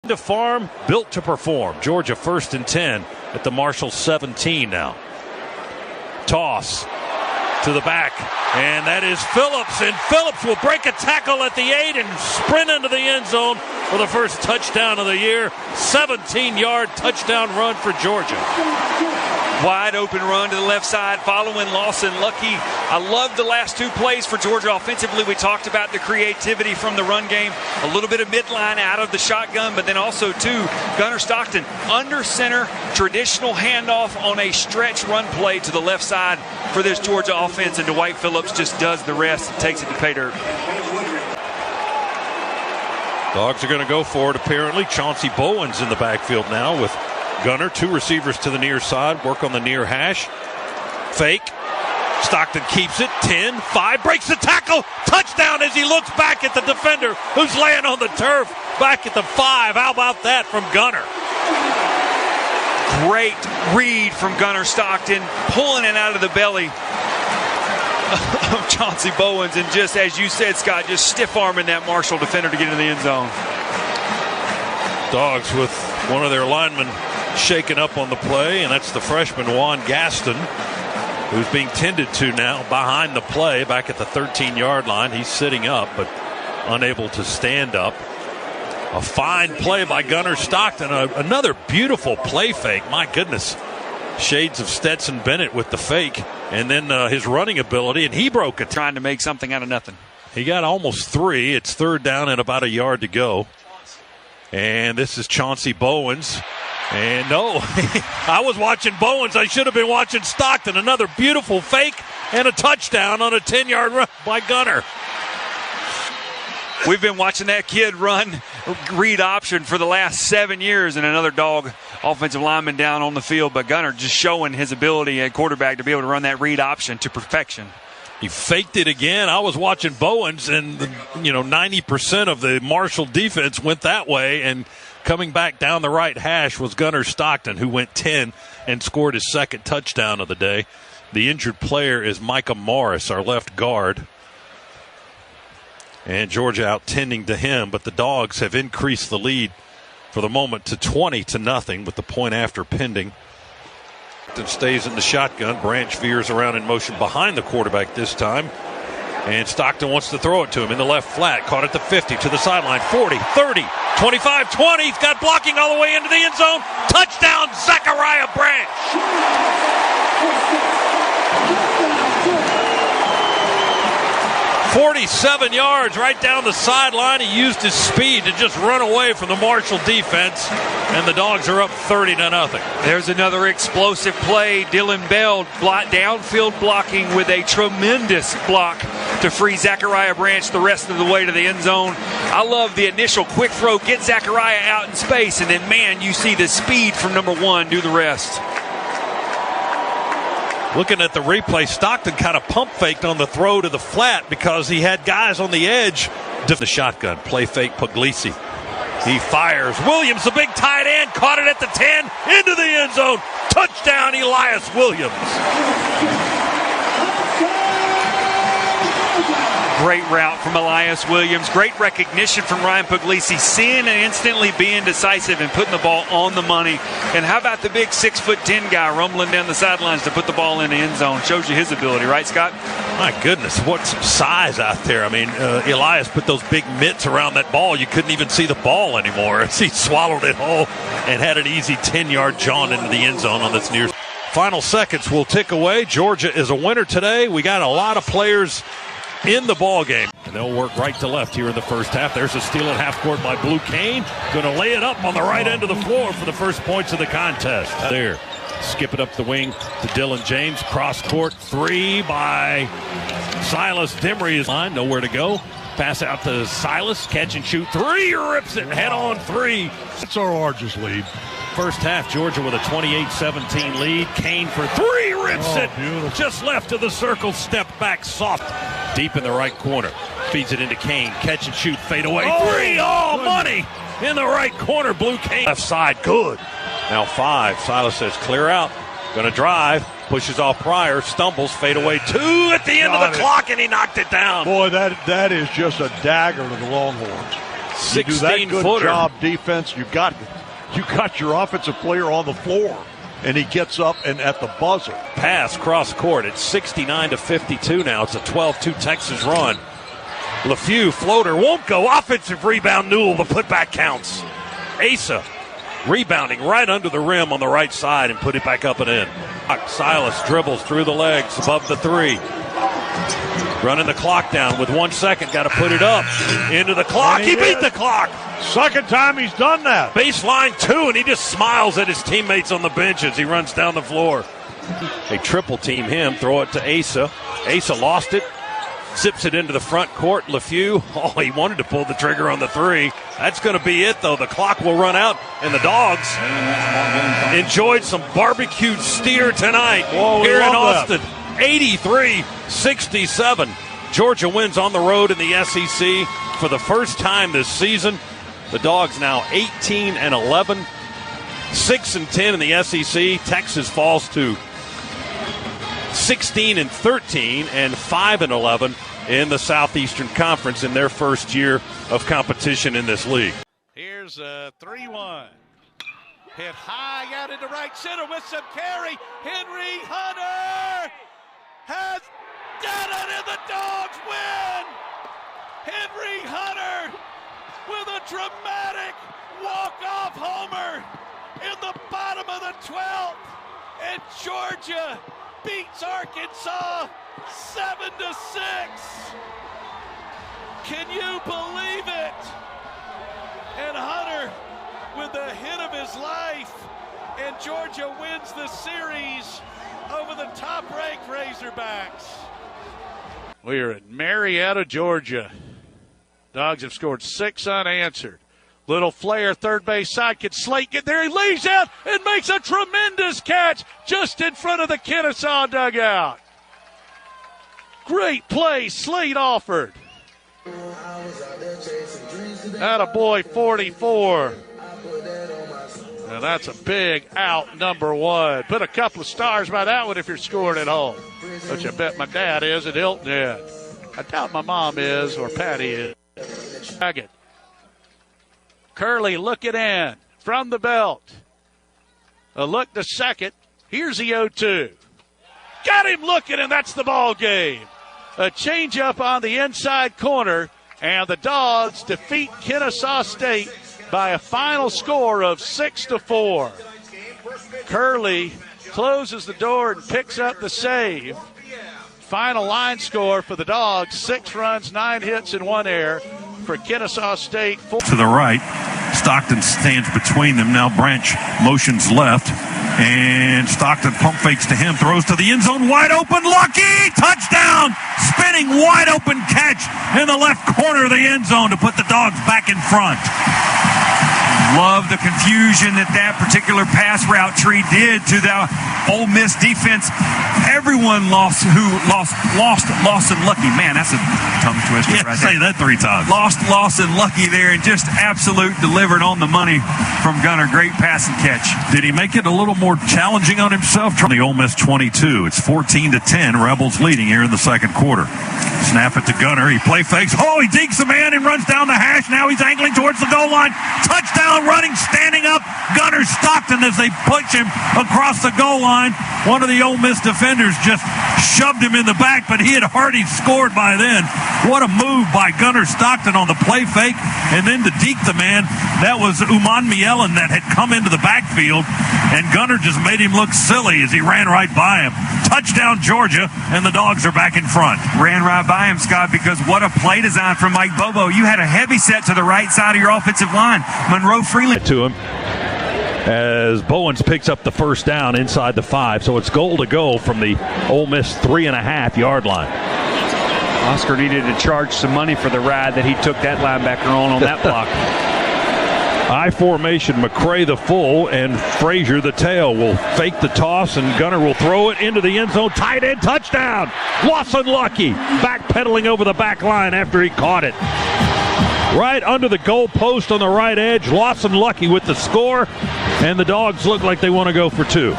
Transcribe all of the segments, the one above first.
To farm, built to perform. Georgia 1st and 10 at the Marshall 17 now. Toss to the back, and that is Phillips, and Phillips will break a tackle at the 8 and sprint into the end zone for the first touchdown of the year. 17-yard touchdown run for Georgia. Wide open run to the left side following Lawson Lucky. I love the last two plays for Georgia offensively. We talked about the creativity from the run game, a little bit of midline out of the shotgun, but then also too, Gunnar Stockton under center, traditional handoff on a stretch run play to the left side for this Georgia offense, and Dwight Phillips just does the rest and takes it to pay dirt. Dogs are going to go for it apparently. Chauncey Bowens in the backfield now with Gunnar, two receivers to the near side, work on the near hash. Fake. Stockton keeps it. 10, 5, breaks the tackle. Touchdown as he looks back at the defender who's laying on the turf back at the 5. How about that from Gunnar? Great read from Gunnar Stockton, pulling it out of the belly of Chauncey Bowens, and just as you said, Scott, just stiff-arming that Marshall defender to get into the end zone. Dogs with one of their linemen shaken up on the play, and that's the freshman Juan Gaston, who's being tended to now behind the play back at the 13-yard line. He's sitting up but unable to stand up. A fine play by Gunnar Stockton. Another beautiful play fake. My goodness. Shades of Stetson Bennett with the fake, and then his running ability, and he broke it. Trying to make something out of nothing. He got almost 3. It's third down and about a yard to go. And this is Chauncey Bowens. And no, I was watching Bowens. I should have been watching Stockton. Another beautiful fake and a touchdown on a 10-yard run by Gunnar. We've been watching that kid run read option for the last 7 years, and another dog offensive lineman down on the field. But Gunnar just showing his ability at quarterback to be able to run that read option to perfection. He faked it again. I was watching Bowens, and 90% of the Marshall defense went that way, and coming back down the right hash was Gunnar Stockton, who went 10 and scored his second touchdown of the day. The injured player is Micah Morris, our left guard. And Georgia out tending to him, but the Dogs have increased the lead for the moment to 20-0 with the point after pending. Stockton stays in the shotgun. Branch veers around in motion behind the quarterback this time. And Stockton wants to throw it to him in the left flat. Caught at the 50, to the sideline. 40, 30, 25, 20. He's got blocking all the way into the end zone. Touchdown, Zachariah Branch. 47 yards right down the sideline. He used his speed to just run away from the Marshall defense, and the Dogs are up 30-0. There's another explosive play. Dylan Bell downfield blocking with a tremendous block to free Zachariah Branch the rest of the way to the end zone. I love the initial quick throw, get Zachariah out in space, and then, man, you see the speed from number 1 do the rest. Looking at the replay, Stockton kind of pump faked on the throw to the flat because he had guys on the edge. The shotgun, play fake Puglisi. He fires. Williams, the big tight end, caught it at the 10, into the end zone. Touchdown, Elias Williams. Great route from Elias Williams. Great recognition from Ryan Puglisi, seeing and instantly being decisive and putting the ball on the money. And how about the big 6'10" guy rumbling down the sidelines to put the ball in the end zone? Shows you his ability, right, Scott? My goodness, what some size out there. I mean, Elias put those big mitts around that ball. You couldn't even see the ball anymore as he swallowed it whole and had an easy 10-yard jaunt into the end zone on this near. Final seconds will tick away. Georgia is a winner today. We got a lot of players in the ball game, and they'll work right to left here in the first half. There's a steal at half court by Blue Kane. Going to lay it up on the right end of the floor for the first points of the contest. There, skip it up the wing to Dylan James. Cross court 3 by Silas Demery. Is line, nowhere to go. Pass out to Silas, catch and shoot 3, rips it head on 3. It's our largest lead. First half, Georgia with a 28-17 lead. Kane for 3, rips it. Beautiful. Just left of the circle, step back soft. Deep in the right corner. Feeds it into Kane. Catch and shoot, fade away. 3, money in the right corner. Blue Kane. Left side, good. Now 5. Silas says clear out. Going to drive. Pushes off Pryor. Stumbles, fade away. 2 at the end of the clock, and he knocked it down. Boy, that is just a dagger to the Longhorns. You do that good 16-footer. job defense. You got your offensive player on the floor, and he gets up and at the buzzer. Pass cross court. It's 69-52 now. It's a 12-2 Texas run. LeFew floater won't go. Offensive rebound. Newell. The putback counts. Asa rebounding right under the rim on the right side and put it back up and in. Silas dribbles through the legs above the three. Running the clock down with 1 second. Got to put it up. Into the clock. He beat the clock. Second time he's done that. Baseline 2, and he just smiles at his teammates on the bench as he runs down the floor. They triple team him. Throw it to Asa. Asa lost it. Zips it into the front court. LeFew, he wanted to pull the trigger on the three. That's going to be it, though. The clock will run out, and the Dogs enjoyed some barbecued steer tonight here in Austin. 83-67. Georgia wins on the road in the SEC for the first time this season. The Dogs now 18-11, 6-10 in the SEC. Texas falls to 16-13 and 5-11 in the Southeastern Conference in their first year of competition in this league. Here's a 3-1. Hit high out into right center with some carry. Henry Hunter has done it, and the Dogs win. Henry Hunter with a dramatic walk-off homer in the bottom of the 12th, and Georgia beats Arkansas 7-6. Can you believe it? And Hunter with the hit of his life, and Georgia wins the series over the top-ranked Razorbacks. We are in Marietta, Georgia. Dogs have scored 6 unanswered. Little flare, third base side. Can Slate get there? He lays out and makes a tremendous catch just in front of the Kennesaw dugout. Great play Slate offered. Attaboy 44. Now that's a big out, number one. Put a couple of stars by that one if you're scoring at home. Which I bet my dad is and Hilton is. I doubt my mom is or Patty is. Curley looking in from the belt. A look to second. Here's the 0-2. Got him looking, and that's the ball game. A changeup on the inside corner, and the Dogs defeat Kennesaw State by a final score of 6-4. Curley closes the door and picks up the save. Final line score for the Dogs: 6 runs, 9 hits, and 1 error. For Kennesaw State. To the right, Stockton stands between them. Now Branch motions left, and Stockton pump fakes to him, throws to the end zone, wide open, Lucky, touchdown, spinning wide open catch in the left corner of the end zone to put the Dogs back in front. Love the confusion that particular pass route tree did to the Ole Miss defense. Everyone lost and lucky. Man, that's a tongue twister right there. Say that 3 times. Lost and lucky there, and just absolute delivered on the money from Gunner. Great pass and catch. Did he make it a little more challenging on himself? The Ole Miss 22. It's 14-10. Rebels leading here in the second quarter. Snap it to Gunner. He play fakes. He digs the man and runs down the hash. Now he's angling towards the goal line. Touchdown running, standing up. Gunner Stockton as they push him across the goal line. One of the Ole Miss defenders just shoved him in the back, but he had already scored by then. What a move by Gunner Stockton on the play fake. And then to deke the man, that was Uman Mielen that had come into the backfield, and Gunner just made him look silly as he ran right by him. Touchdown Georgia, and the Dogs are back in front. Ran right by him, Scott, because what a play design from Mike Bobo. You had a heavy set to the right side of your offensive line. Monroe Freeland to him as Bowens picks up the first down inside the 5. So it's goal to go from the Ole Miss 3.5-yard line. Oscar needed to charge some money for the ride that he took that linebacker on that block. I formation, McCray the full and Frazier the tail will fake the toss, and Gunner will throw it into the end zone. Tight end touchdown. Lawson Lucky backpedaling over the back line after he caught it. Right under the goal post on the right edge. Lawson Lucky with the score, and the Dogs look like they want to go for 2.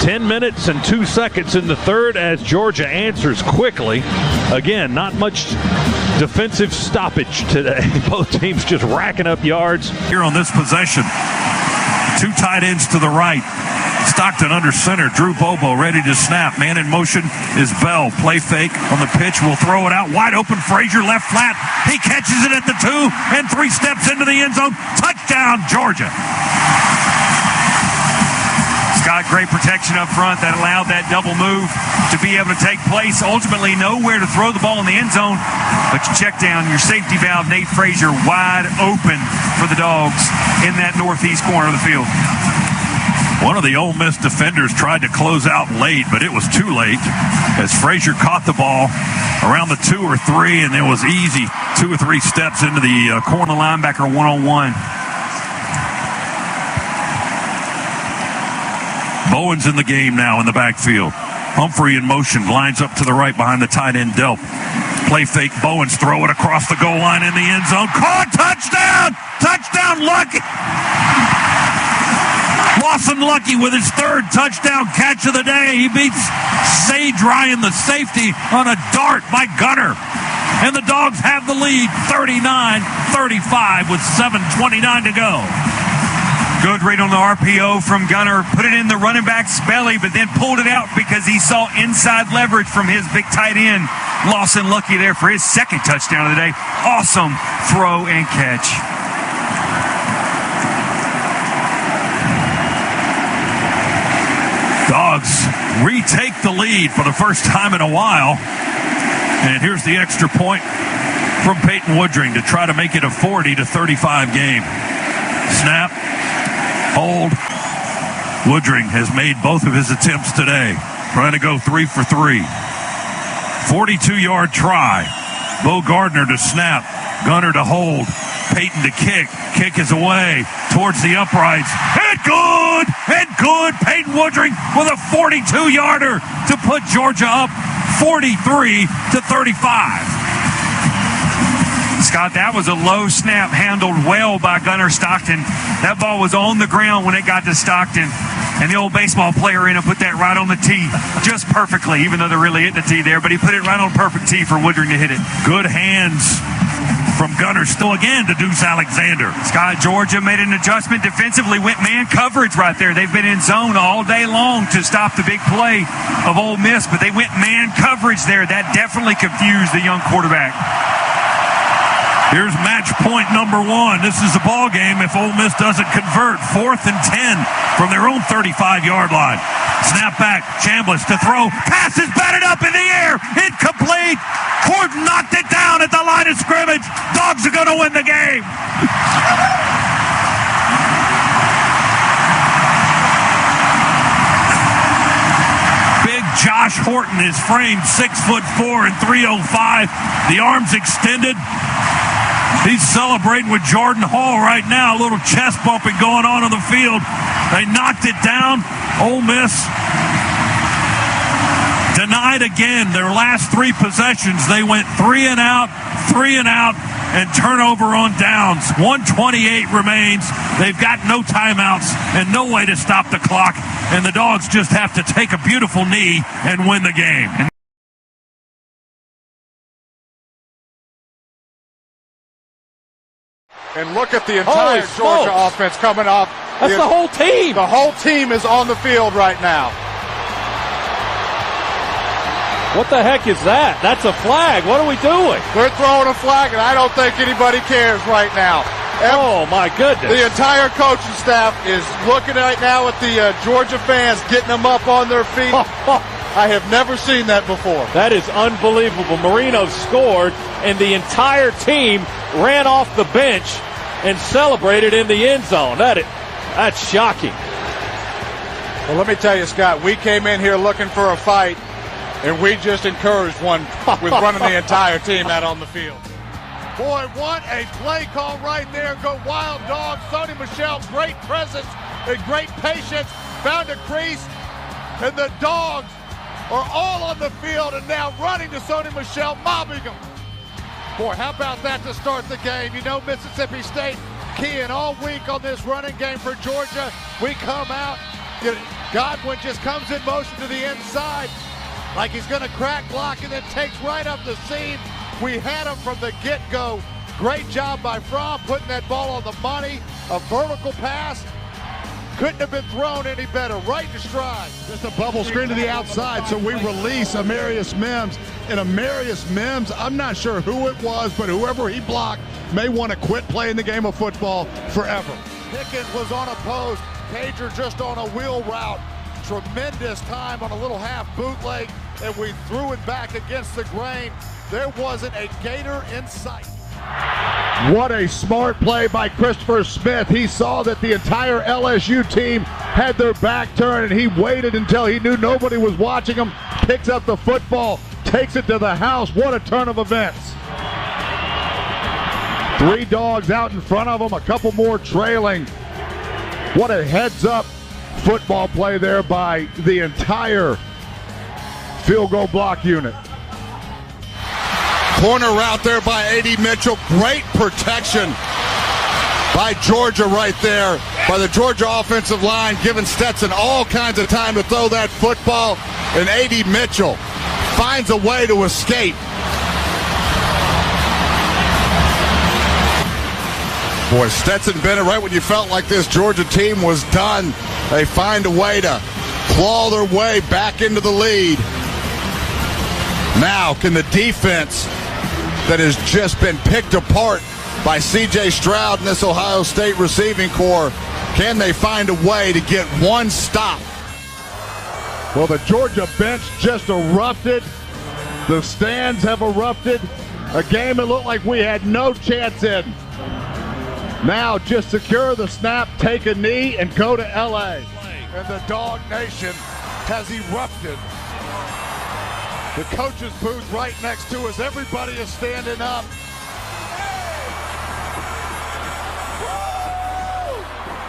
10 minutes and 2 seconds in the third as Georgia answers quickly. Again, not much defensive stoppage today. Both teams just racking up yards. Here on this possession, 2 tight ends to the right. Stockton under center. Drew Bobo ready to snap. Man in motion is Bell. Play fake on the pitch. Will throw it out. Wide open. Frazier left flat. He catches it at the 2 and 3 steps into the end zone. Touchdown, Georgia. Scott, great protection up front that allowed that double move to be able to take place. Ultimately, nowhere to throw the ball in the end zone. But you check down your safety valve, Nate Frazier, wide open for the Dogs in that northeast corner of the field. One of the Ole Miss defenders tried to close out late, but it was too late as Frazier caught the ball around the 2 or 3, and it was easy 2 or 3 steps into the corner linebacker one-on-one. Bowen's in the game now in the backfield. Humphrey in motion, lines up to the right behind the tight end Delp. Play fake, Bowens throw it across the goal line in the end zone. Caught, touchdown! Touchdown, Lucky! Lawson Lucky with his 3rd touchdown catch of the day. He beats Sage Ryan, the safety, on a dart by Gunner. And the Dogs have the lead, 39-35 with 7:29 to go. Good read on the RPO from Gunner. Put it in the running back's belly, but then pulled it out because he saw inside leverage from his big tight end. Lawson Lucky there for his 2nd touchdown of the day. Awesome throw and catch. Dogs retake the lead for the first time in a while. And here's the extra point from Peyton Woodring to try to make it a 40-35 game. Snap. Hold. Woodring has made both of his attempts today. Trying to go 3 for 3. 42-yard try. Bo Gardner to snap. Gunner to hold. Peyton to kick. Kick is away towards the uprights. And good! And good! Peyton Woodring with a 42-yarder to put Georgia up 43-35. Scott, that was a low snap handled well by Gunner Stockton. That ball was on the ground when it got to Stockton. And the old baseball player in him put that right on the tee just perfectly, even though they're really hitting the tee there. But he put it right on perfect tee for Woodring to hit it. Good hands from Gunner still again to Deuce Alexander. Scott, Georgia made an adjustment defensively, went man coverage right there. They've been in zone all day long to stop the big play of Ole Miss, but they went man coverage there. That definitely confused the young quarterback. Here's match point number 1. This is the ball game if Ole Miss doesn't convert. 4th and 10 from their own 35-yard line. Snap back, Chambliss to throw. Pass is batted up in the air. Incomplete. Gordon knocked it down at the line of scrimmage. Dogs are going to win the game. Big Josh Horton is framed 6'4" and 305. The arms extended. He's celebrating with Jordan Hall right now. A little chest bumping going on the field. They knocked it down. Ole Miss denied again. Their last 3 possessions, they went 3 and out, and turnover on downs. 1:28 remains. They've got no timeouts and no way to stop the clock. And the Dogs just have to take a beautiful knee and win the game. And look at the entire Georgia offense coming off. That's the whole team. The whole team is on the field right now. What the heck is that? That's a flag. What are we doing? They're throwing a flag, and I don't think anybody cares right now. Oh, my goodness. The entire coaching staff is looking right now at the Georgia fans, getting them up on their feet. I have never seen that before. That is unbelievable. Marino scored, and the entire team ran off the bench and celebrated in the end zone. That's shocking. Well, let me tell you, Scott, we came in here looking for a fight, and we just encouraged one with running the entire team out on the field. Boy, what a play call right there. Go Wild Dogs. Sony Michel, great presence and great patience. Found a crease, and the Dogs are all on the field and now running to Sony Michel, mobbing them. Boy, how about that to start the game? You know, Mississippi State keying all week on this running game for Georgia. We come out, Godwin just comes in motion to the inside like he's going to crack block and then takes right up the seam. We had him from the get-go. Great job by Fromm putting that ball on the money. A vertical pass. Couldn't have been thrown any better. Right to stride. Just a bubble screen to the outside, so we release Amarius Mims. And Amarius Mims, I'm not sure who it was, but whoever he blocked may want to quit playing the game of football forever. Pickens was on a post. Pager just on a wheel route. Tremendous time on a little half bootleg, and we threw it back against the grain. There wasn't a gator in sight. What a smart play by Christopher Smith. He saw that the entire LSU team had their back turned, and he waited until he knew nobody was watching him, picks up the football, takes it to the house. What a turn of events. 3 dogs out in front of him, a couple more trailing. What a heads-up football play there by the entire field goal block unit. Corner route there by A.D. Mitchell. Great protection by Georgia right there, by the Georgia offensive line, giving Stetson all kinds of time to throw that football. And A.D. Mitchell finds a way to escape. Boy, Stetson Bennett, right when you felt like this Georgia team was done, they find a way to claw their way back into the lead. Now, can the defense that has just been picked apart by C.J. Stroud and this Ohio State receiving corps, can they find a way to get one stop? Well, the Georgia bench just erupted. The stands have erupted. A game that looked like we had no chance in. Now just secure the snap, take a knee, and go to L.A. And the Dog Nation has erupted. The coach's booth right next to us. Everybody is standing up.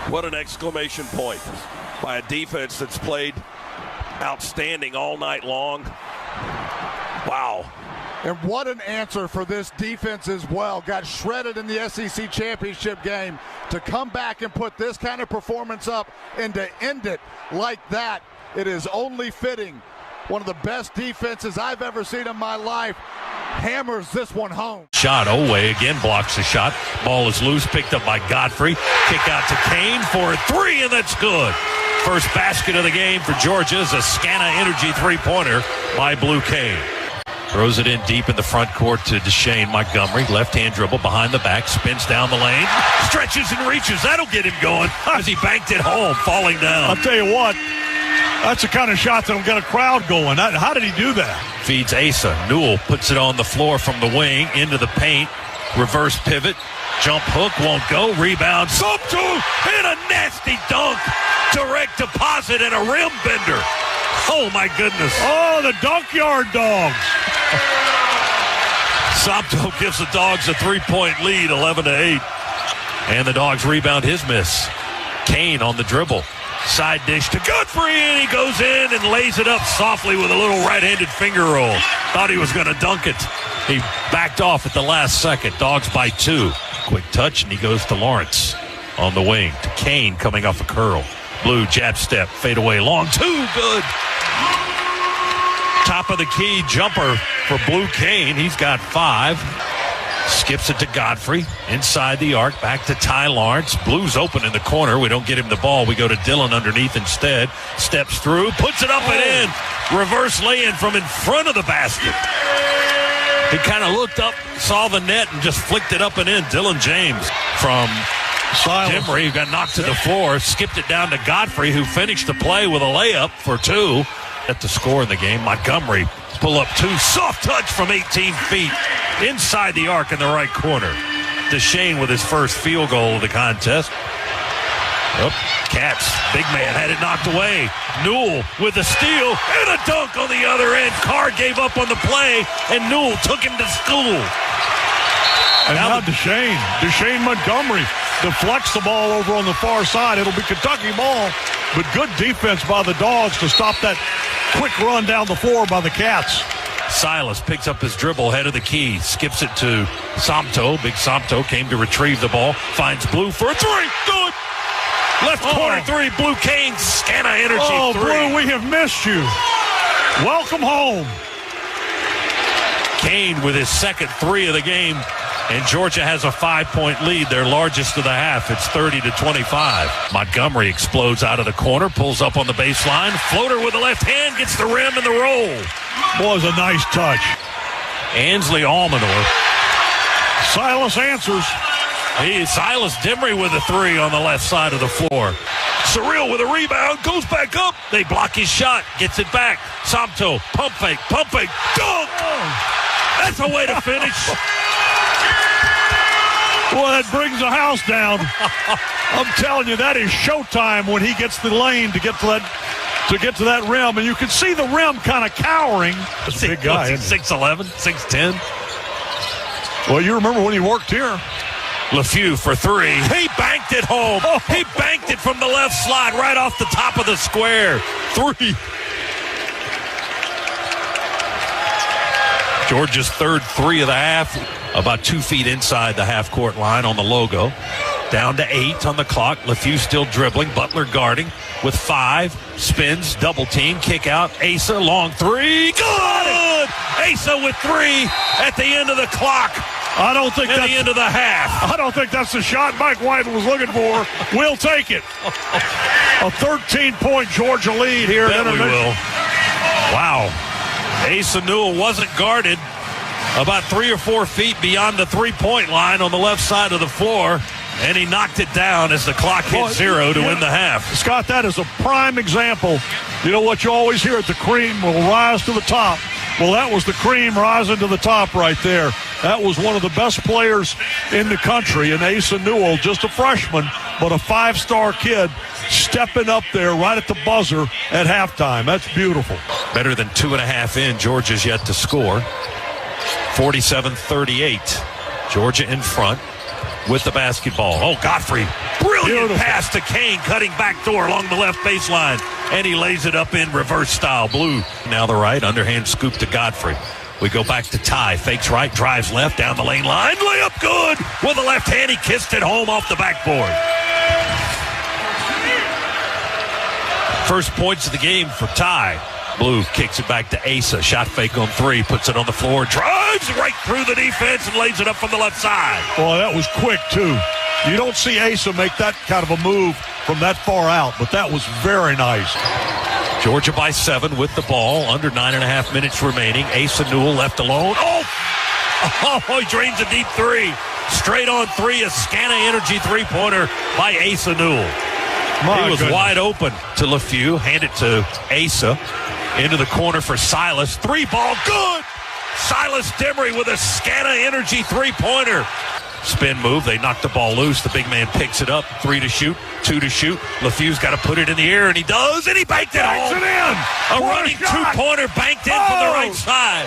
What an exclamation point by a defense that's played outstanding all night long. Wow. And what an answer for this defense as well. Got shredded in the SEC championship game. To come back and put this kind of performance up and to end it like that, it is only fitting. One of the best defenses I've ever seen in my life hammers this one home. Shot. Oweh again blocks the shot. Ball is loose, picked up by Godfrey. Kick out to Kane for a 3, and that's good. First basket of the game for Georgia is a Scana Energy three-pointer by Blue Kane. Throws it in deep in the front court to Deshane Montgomery. Left-hand dribble behind the back. Spins down the lane. Stretches and reaches. That'll get him going as he banked it home, falling down. I'll tell you what, that's the kind of shot that'll get a crowd going. How did he do that? Feeds Asa. Newell puts it on the floor from the wing into the paint. Reverse pivot. Jump hook won't go. Rebound. Sumptu and a nasty dunk. Direct deposit and a rim bender. Oh, my goodness. Oh, the Dunkyard Dogs. Sumptu gives the Dogs a 3-point lead, 11-8. And the Dogs rebound his miss. Kane on the dribble. Side dish to Godfrey, and he goes in and lays it up softly with a little right-handed finger roll. Thought he was going to dunk it. He backed off at the last second. Dogs by 2. Quick touch, and he goes to Lawrence on the wing. To Kane coming off a curl. Blue jab step, fade away long. 2, good. Top of the key jumper for Blue Kane. He's got 5. Skips it to Godfrey. Inside the arc, back to Ty Lawrence. Blue's open in the corner. We don't get him the ball. We go to Dillon underneath instead. Steps through, puts it up and in. Reverse lay-in from in front of the basket. He kind of looked up, saw the net, and just flicked it up and in. Dillon James from Emory, who got knocked to the floor, skipped it down to Godfrey, who finished the play with a layup for 2. At the score in the game, Montgomery pull up 2, soft touch from 18 feet inside the arc in the right corner. Deshane with his first field goal of the contest. Cats, big man, had it knocked away. Newell with a steal and a dunk on the other end. Carr gave up on the play, and Newell took him to school. And now Deshane Montgomery deflects the ball over on the far side. It'll be Kentucky ball, but good defense by the Dogs to stop that quick run down the floor by the Cats. Silas picks up his dribble, head of the key, skips it to Sumptu. Big Sumptu came to retrieve the ball, finds Blue for a 3, good. Left corner three, Blue Cane, Scana Energy three. Blue, we have missed you. Welcome home. Kane with his second three of the game, and Georgia has a 5-point lead, their largest of the half. It's 30-25. Montgomery explodes out of the corner, pulls up on the baseline, floater with the left hand, gets the rim and the roll. Was a nice touch. Ansley Almanor. Silas answers. Silas Dimry with a three on the left side of the floor. Surreal with a rebound, goes back up. They block his shot, gets it back. Somto, pump fake, dunk! That's a way to finish. Well, that brings the house down. I'm telling you, that is showtime when he gets the lane to get to that rim, and you can see the rim kind of cowering. That's a big guy. 6'11", 6'10". Well, you remember when he worked here. LeFew for three. He banked it home. He banked it from the left slide right off the top of the square. Three. Georgia's third three of the half. About 2 feet inside the half-court line on the logo. Down to 8 on the clock. LeFew still dribbling. Butler guarding with 5. Spins, double team, kick out. Asa, long three. Good! Asa with 3 at the end of the clock. I don't think that's the end of the half. I don't think that's the shot Mike White was looking for. We'll take it. A 13-point Georgia lead here. Bet we will. Wow. Asa Newell wasn't guarded about 3 or 4 feet beyond the three-point line on the left side of the floor, and he knocked it down as the clock hit 0 to win the half. Scott, that is a prime example. You know what you always hear at the cream will rise to the top. Well, that was the cream rising to the top right there. That was one of the best players in the country, and Asa Newell, just a freshman, but a 5-star kid, stepping up there right at the buzzer at halftime. That's beautiful. Better than 2.5 in. Georgia's yet to score. 47-38. Georgia in front with the basketball. Oh, Godfrey. Brilliant Beautiful pass to Kane, cutting backdoor along the left baseline. And he lays it up in reverse style. Blue. Now the right. Underhand scoop to Godfrey. We go back to Ty. Fakes right, drives left, down the lane line. Layup good. With the left hand, he kissed it home off the backboard. First points of the game for Ty. Blue kicks it back to Asa. Shot fake on 3. Puts it on the floor. Drives right through the defense and lays it up from the left side. Boy, that was quick, too. You don't see Asa make that kind of a move from that far out, but that was very nice. Georgia by 7 with the ball. Under 9.5 minutes remaining. Asa Newell left alone. Oh, he drains a deep 3. Straight on 3. A Scana Energy three-pointer by Asa Newell. He was wide open to LeFew. Hand it to Asa. Into the corner for Silas. 3-ball. Good! Silas Dimry with a Scana Energy three-pointer. Spin move. They knock the ball loose. The big man picks it up. 3 to shoot. 2 to shoot. LeFew's got to put it in the air, and he does, and he banked it home. It in. A running two-pointer banked in from the right side.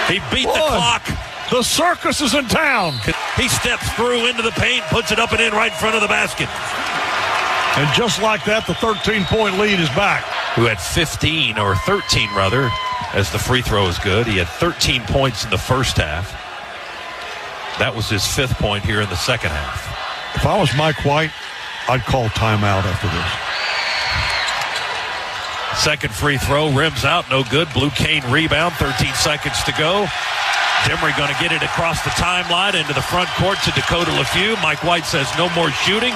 He beat the clock. The circus is in town. He steps through into the paint, puts it up and in right in front of the basket. And just like that, the 13-point lead is back. Who had 15, or 13 rather, as the free throw is good. He had 13 points in the first half. That was his 5th point here in the second half. If I was Mike White, I'd call timeout after this. Second free throw, rims out, no good. Blue Cane rebound, 13 seconds to go. Dimry going to get it across the timeline into the front court to Dakota LeFew. Mike White says no more shooting.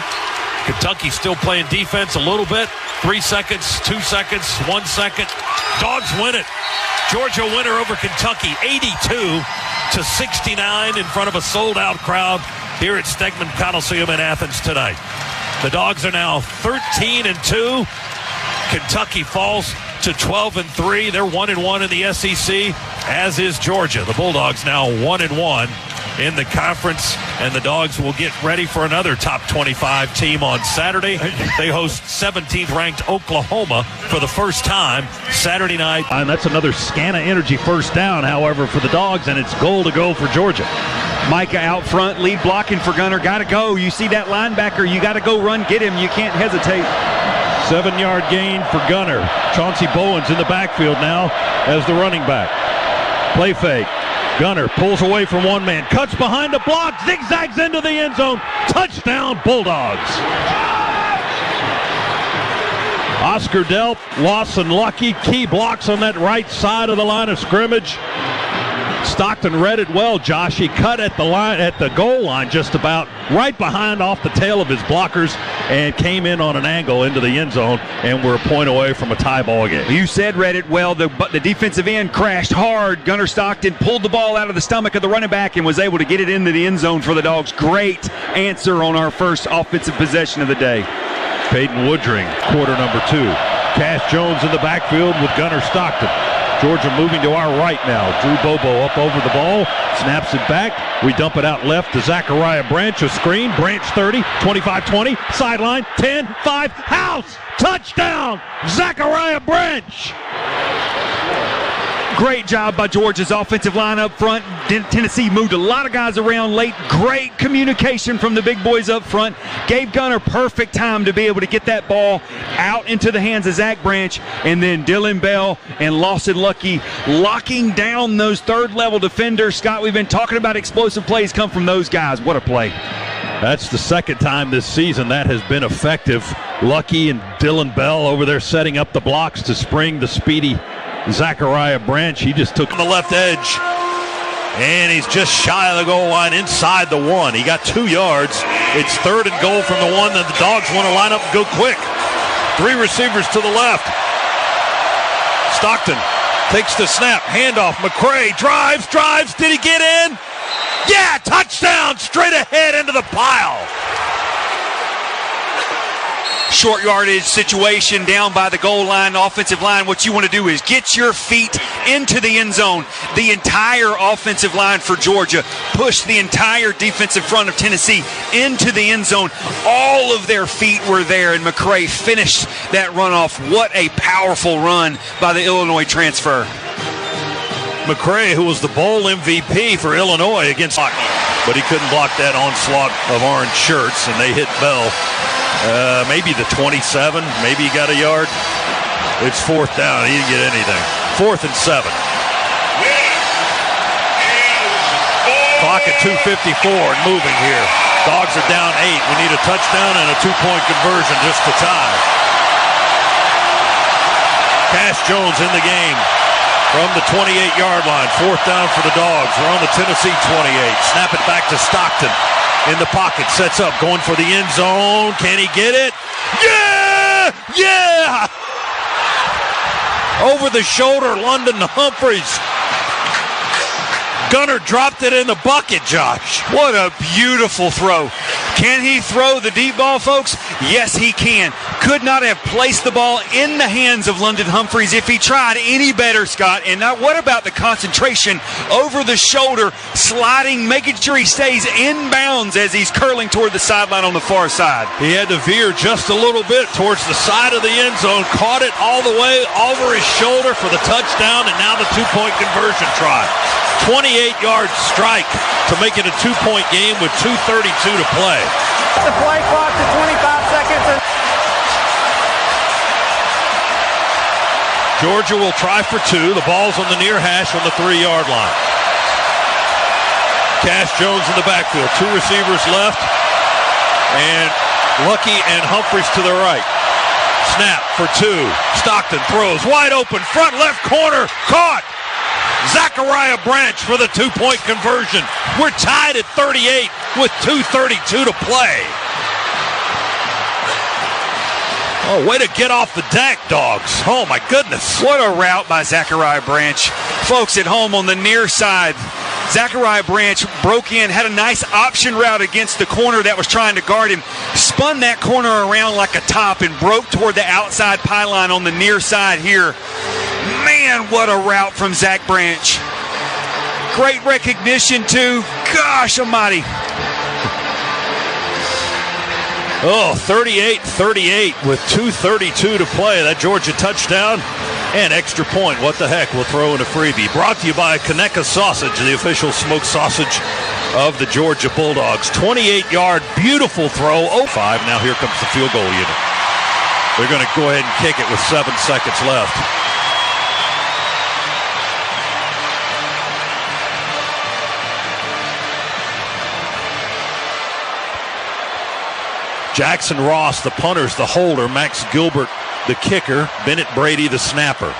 Kentucky still playing defense a little bit. 3 seconds, 2 seconds, 1 second. Dogs win it. Georgia winner over Kentucky, 82-69 in front of a sold-out crowd here at Stegman Coliseum in Athens tonight. The Dogs are now 13-2. Kentucky falls to 12-3. They're 1-1 in the SEC, as is Georgia. The Bulldogs now 1-1 in the conference, and the Dogs will get ready for another top 25 team on Saturday. They host 17th ranked Oklahoma for the first time Saturday night. And that's another Scana Energy first down, however, for the Dogs, and it's goal to go for Georgia. Micah out front, lead blocking for Gunner. Got to go. You see that linebacker, you got to go run, get him. You can't hesitate. 7-yard gain for Gunner. Chauncey Bowens in the backfield now as the running back. Play fake. Gunner pulls away from one man, cuts behind the block, zigzags into the end zone. Touchdown, Bulldogs. Oscar Delp, Lawson Lucky, key blocks on that right side of the line of scrimmage. Stockton read it well, Josh. He cut at the goal line just about right behind off the tail of his blockers and came in on an angle into the end zone, and we're a point away from a tie ball game. You said read it well. The defensive end crashed hard. Gunner Stockton pulled the ball out of the stomach of the running back and was able to get it into the end zone for the Dogs. Great answer on our first offensive possession of the day. Peyton Woodring, quarter number 2. Cash Jones in the backfield with Gunner Stockton. Georgia moving to our right now. Drew Bobo up over the ball, snaps it back. We dump it out left to Zachariah Branch, a screen. Branch 30, 25-20, sideline, 10, 5, house! Touchdown, Zachariah Branch! Great job by Georgia's offensive line up front. Tennessee moved a lot of guys around late. Great communication from the big boys up front. Gave Gunner perfect time to be able to get that ball out into the hands of Zach Branch. And then Dylan Bell and Lawson Lucky locking down those third-level defenders. Scott, we've been talking about explosive plays come from those guys. What a play. That's the second time this season that has been effective. Lucky and Dylan Bell over there setting up the blocks to spring the speedy Zachariah Branch. He just took on the left edge, and he's just shy of the goal line inside the 1. He got 2 yards. It's 3rd and goal from the 1, and the Dogs want to line up and go quick. 3 receivers to the left. Stockton takes the snap, handoff. McCray drives. Did he get in? Yeah, touchdown, straight ahead into the pile. Short yardage situation down by the goal line, offensive line. What you want to do is get your feet into the end zone. The entire offensive line for Georgia pushed the entire defensive front of Tennessee into the end zone. All of their feet were there, and McCray finished that run off. What a powerful run by the Illinois transfer. McCray, who was the bowl MVP for Illinois against, but he couldn't block that onslaught of orange shirts, and they hit Bell. Maybe the 27, maybe he got a yard. It's 4th down. He didn't get anything. 4th and 7. Clock at 2:54 and moving here. Dogs are down 8. We need a touchdown and a 2-point conversion just to tie. Cash Jones in the game from the 28-yard line. 4th down for the Dogs. We're on the Tennessee 28. Snap it back to Stockton. In the pocket, sets up, going for the end zone. Can he get it? Yeah! Over the shoulder, London Humphreys. Gunner dropped it in the bucket, Josh. What a beautiful throw. Can he throw the deep ball, folks? Yes, he can. Could not have placed the ball in the hands of London Humphreys if he tried any better, Scott. And now what about the concentration over the shoulder, sliding, making sure he stays in bounds as he's curling toward the sideline on the far side. He had to veer just a little bit towards the side of the end zone, caught it all the way over his shoulder for the touchdown, and now the 2-point conversion try. 28-yard strike to make it a 2-point game with 2:32 to play. The play clock to 25 seconds. Georgia will try for 2. The ball's on the near hash on the 3-yard line. Cash Jones in the backfield. 2 receivers left. And Lucky and Humphreys to the right. Snap for 2. Stockton throws wide open, front left corner, caught. Zachariah Branch for the 2-point conversion. We're tied at 38 with 2:32 to play. Oh, way to get off the deck, Dogs. Oh, my goodness. What a route by Zachariah Branch. Folks at home on the near side, Zachariah Branch broke in, had a nice option route against the corner that was trying to guard him, spun that corner around like a top and broke toward the outside pylon on the near side here. Man, what a route from Zach Branch. Great recognition, too. Gosh almighty. Oh, 38-38 with 2:32 to play. That Georgia touchdown and extra point. What the heck? We'll throw in a freebie. Brought to you by Conecuh Sausage, the official smoked sausage of the Georgia Bulldogs. 28-yard, beautiful throw. 0-5. Now here comes the field goal unit. They're going to go ahead and kick it with 7 seconds left. Jackson Ross, the punters, the holder. Max Gilbert, the kicker. Bennett Brady, the snapper.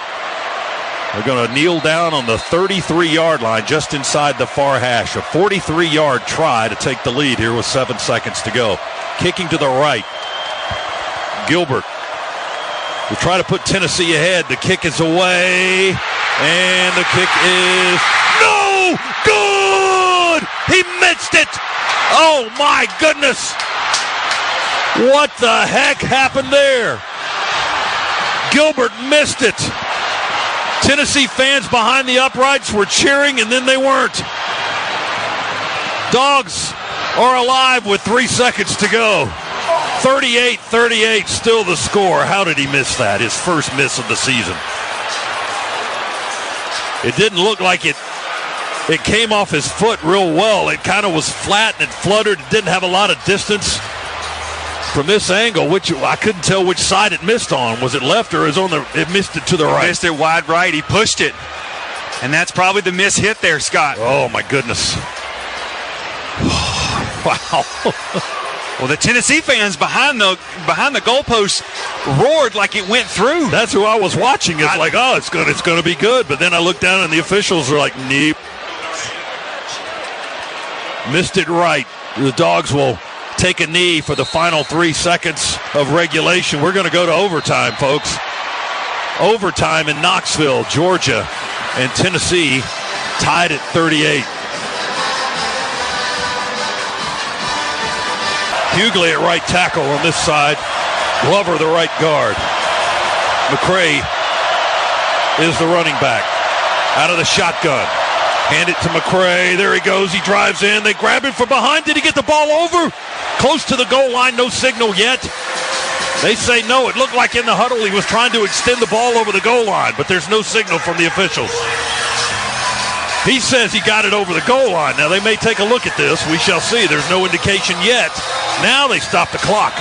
They're going to kneel down on the 33-yard line just inside the far hash. A 43-yard try to take the lead here with 7 seconds to go. Kicking to the right. Gilbert will try to put Tennessee ahead. The kick is away. And the kick is no good. He missed it. Oh, my goodness. What the heck happened there? Gilbert missed it. Tennessee fans behind the uprights were cheering, and then they weren't. Dogs are alive with 3 seconds to go. 38-38, still the score. How did he miss that? His first miss of the season. It didn't look like it came off his foot real well. It kind of was flat and it fluttered. It didn't have a lot of distance. From this angle, which I couldn't tell which side it missed on. Was it left or it missed it to the right? Missed it wide right. He pushed it. And that's probably the miss hit there, Scott. Oh, my goodness. Wow. Well, the Tennessee fans behind the goalpost roared like it went through. That's who I was watching. It's like, oh, it's going to be good. But then I looked down and the officials were like, nope. Missed it right. The Dogs will take a knee for the final 3 seconds of regulation. We're going to go to overtime, folks. Overtime in Knoxville, Georgia, and Tennessee tied at 38. Hughley at right tackle on this side. Glover the right guard. McCray is the running back. Out of the shotgun. Hand it to McCray. There he goes. He drives in. They grab him from behind. Did he get the ball over? Close to the goal line. No signal yet. They say no. It looked like in the huddle he was trying to extend the ball over the goal line, but there's no signal from the officials. He says he got it over the goal line. Now, they may take a look at this. We shall see. There's no indication yet. Now they stop the clock.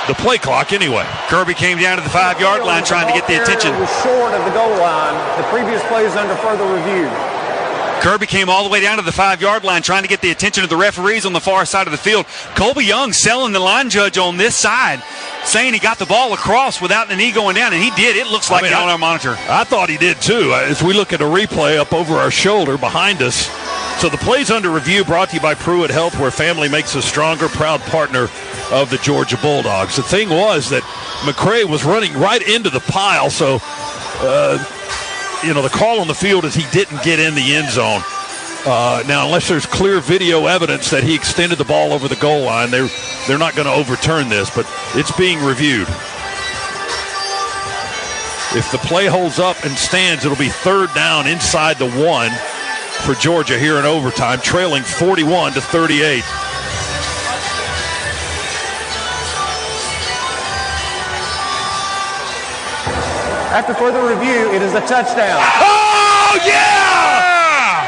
The play clock, anyway. Kirby came down to the 5-yard line trying to get the attention. It was short of the goal line. The previous play is under further review. Kirby came all the way down to the 5-yard line trying to get the attention of the referees on the far side of the field. Colby Young selling the line judge on this side, saying he got the ball across without the knee going down, and he did. It looks like it on our monitor. I thought he did, too, as we look at a replay up over our shoulder behind us. So the play's under review, brought to you by Pruitt Health, where family makes us stronger, proud partner of the Georgia Bulldogs. The thing was that McCray was running right into the pile, so the call on the field is he didn't get in the end zone. Now, unless there's clear video evidence that he extended the ball over the goal line, they're not going to overturn this, but it's being reviewed. If the play holds up and stands, it'll be 3rd down inside the 1 for Georgia here in overtime, trailing 41-38. After further review, it is a touchdown. Oh, yeah!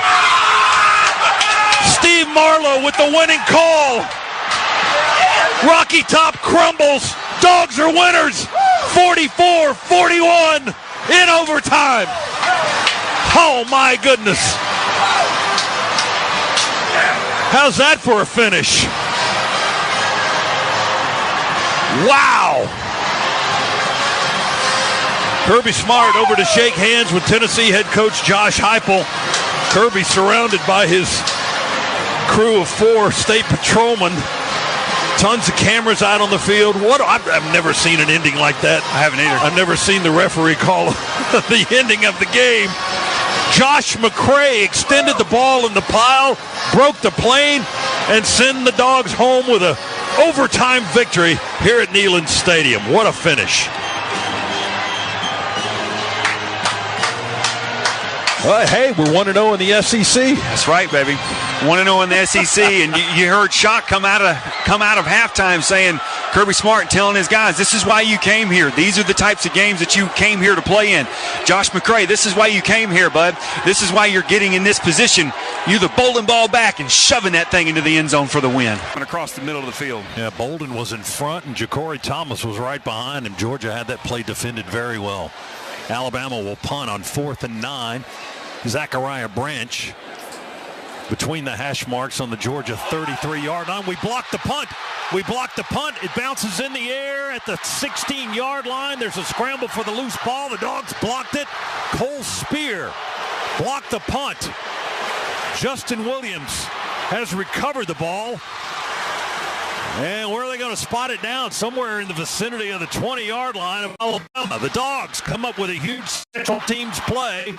Steve Marlowe with the winning call. Rocky Top crumbles. Dogs are winners. 44-41 in overtime. Oh, my goodness. How's that for a finish? Wow. Kirby Smart over to shake hands with Tennessee head coach Josh Heupel. Kirby surrounded by his crew of 4 state patrolmen. Tons of cameras out on the field. I've never seen an ending like that. I haven't either. I've never seen the referee call the ending of the game. Josh McCray extended the ball in the pile, broke the plane, and sent the Dogs home with an overtime victory here at Neyland Stadium. What a finish. Hey, we're 1-0 in the SEC. That's right, baby. 1-0 in the SEC, and you heard Shock come out of halftime saying, Kirby Smart telling his guys, this is why you came here. These are the types of games that you came here to play in. Josh McCray, this is why you came here, bud. This is why you're getting in this position. You're the bowling ball back and shoving that thing into the end zone for the win. And across the middle of the field. Yeah, Bolden was in front, and Ja'Cory Thomas was right behind him. Georgia had that play defended very well. Alabama will punt on 4th and 9. Zachariah Branch between the hash marks on the Georgia 33-yard line. We blocked the punt. It bounces in the air at the 16-yard line. There's a scramble for the loose ball. The Dogs blocked it. Cole Spear blocked the punt. Justin Williams has recovered the ball. And where are they going to spot it down? Somewhere in the vicinity of the 20-yard line of Alabama. The Dogs come up with a huge special teams play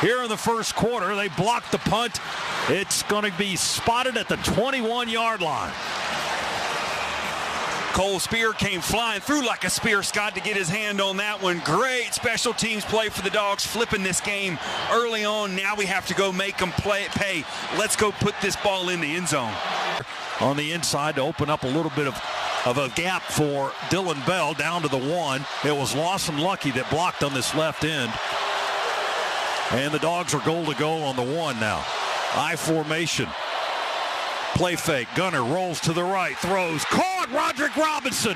here in the first quarter. They block the punt. It's going to be spotted at the 21-yard line. Cole Spear came flying through like a spear, Scott, to get his hand on that one. Great special teams play for the Dogs, flipping this game early on. Now we have to go make them pay. Let's go put this ball in the end zone. On the inside to open up a little bit of a gap for Dylan Bell down to the 1. It was Lawson Lucky that blocked on this left end. And the Dogs are goal to go on the 1 now. I formation. Play fake. Gunner rolls to the right. Throws. Caught. Roderick Robinson.